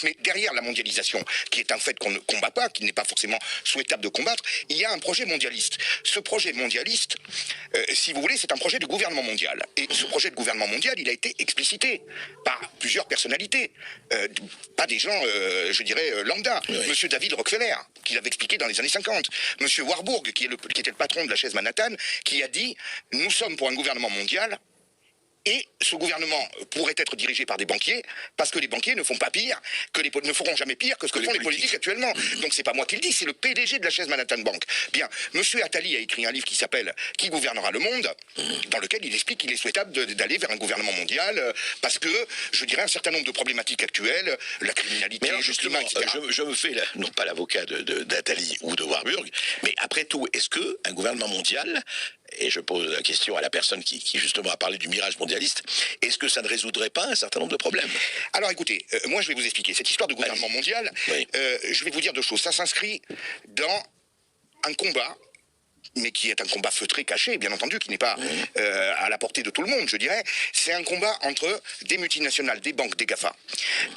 Mais derrière la mondialisation, qui est un fait qu'on ne combat pas, qui n'est pas forcément souhaitable de combattre, il y a un projet mondialiste. Ce projet mondialiste, si vous voulez, c'est un projet de gouvernement mondial. Et ce projet de gouvernement mondial, il a été explicité par plusieurs personnalités. Pas des gens, je dirais, lambda. Oui. Monsieur David Rockefeller, qui l'avait expliqué dans les années 50. Monsieur Warburg, qui était le patron de la chaise Manhattan, qui a dit « Nous sommes pour un gouvernement mondial ». Et ce gouvernement pourrait être dirigé par des banquiers, parce que les banquiers ne font pas pire, ne feront jamais pire que ce que font les politiques actuellement. Donc c'est pas moi qui le dis, c'est le PDG de la chaise Manhattan Bank. Bien, Monsieur Attali a écrit un livre qui s'appelle « Qui gouvernera le monde ?», dans lequel il explique qu'il est souhaitable d'aller vers un gouvernement mondial, parce que, je dirais, un certain nombre de problématiques actuelles, la criminalité, mais alors justement, etc. je me fais, non pas l'avocat d'Attali ou de Warburg, mais après tout, est-ce qu'un gouvernement mondial, et je pose la question à la personne qui justement a parlé du mirage mondialiste, est-ce que ça ne résoudrait pas un certain nombre de problèmes? Alors écoutez, moi je vais vous expliquer. Cette histoire de gouvernement mondial, oui. Je vais vous dire deux choses. Ça s'inscrit dans un combat, mais qui est un combat feutré, caché, bien entendu, qui n'est pas à la portée de tout le monde, je dirais. C'est un combat entre des multinationales, des banques, des GAFA,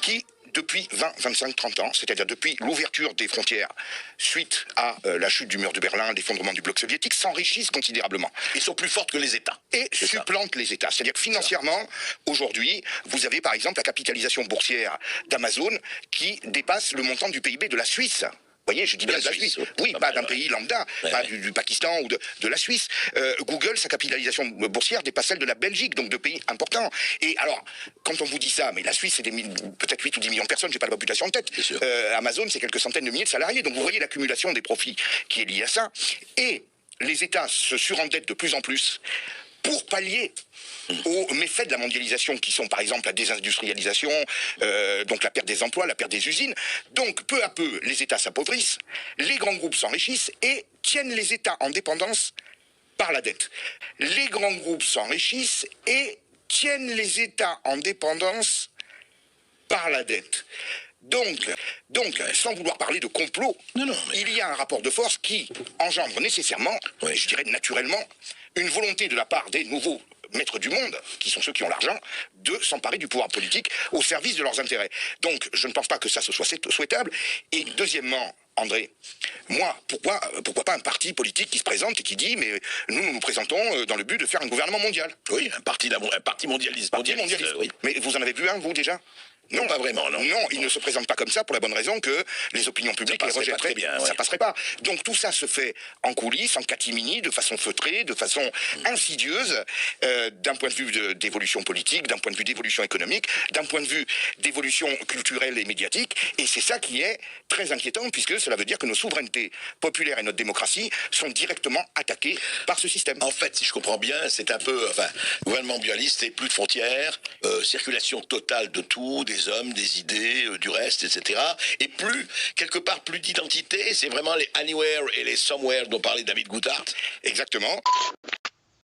qui, depuis 20, 25, 30 ans, c'est-à-dire depuis l'ouverture des frontières suite à la chute du mur de Berlin, l'effondrement du bloc soviétique, s'enrichissent considérablement. Ils sont plus fortes que les États. Et supplantent les États. C'est-à-dire que financièrement, aujourd'hui, vous avez par exemple la capitalisation boursière d'Amazon qui dépasse le montant du PIB de la Suisse. Vous voyez, je dis bien de la Suisse. Oui, pas d'un pays lambda, pas du Pakistan ou de la Suisse. Google, sa capitalisation boursière dépasse celle de la Belgique, donc de pays importants. Et alors, quand on vous dit ça, mais la Suisse, c'est peut-être 8 ou 10 millions de personnes, j'ai pas la population en tête. Amazon, c'est quelques centaines de milliers de salariés. Donc vous voyez l'accumulation des profits qui est liée à ça. Et les États se surendettent de plus en plus pour pallier aux méfaits de la mondialisation qui sont par exemple la désindustrialisation, donc la perte des emplois, la perte des usines. Donc peu à peu, les États s'appauvrissent, les grands groupes s'enrichissent et tiennent les États en dépendance par la dette. Les grands groupes s'enrichissent et tiennent les États en dépendance par la dette. Donc, sans vouloir parler de complot, il y a un rapport de force qui engendre nécessairement, je dirais naturellement, une volonté de la part des nouveaux maîtres du monde, qui sont ceux qui ont l'argent, de s'emparer du pouvoir politique au service de leurs intérêts. Donc, je ne pense pas que ça ce soit souhaitable. Et deuxièmement, André, moi, pourquoi pas un parti politique qui se présente et qui dit, mais nous nous présentons dans le but de faire un gouvernement mondial. Oui, un parti mondialiste. Oui. Mais vous en avez vu un, vous, déjà ? Non, pas vraiment, non. Non, il ne se présente pas comme ça pour la bonne raison que les opinions publiques les rejetteraient. Ça passerait pas. Donc tout ça se fait en coulisses, en catimini, de façon feutrée, de façon insidieuse, d'un point de vue d'évolution politique, d'un point de vue d'évolution économique, d'un point de vue d'évolution culturelle et médiatique. Et c'est ça qui est très inquiétant, puisque cela veut dire que nos souverainetés populaires et notre démocratie sont directement attaquées par ce système. En fait, si je comprends bien, c'est un peu, gouvernement mondialiste, c'est plus de frontières, circulation totale de tout, des hommes, des idées, du reste, etc. Et quelque part, plus d'identité, c'est vraiment les anywhere et les somewhere dont parlait David Goodhart. Exactement.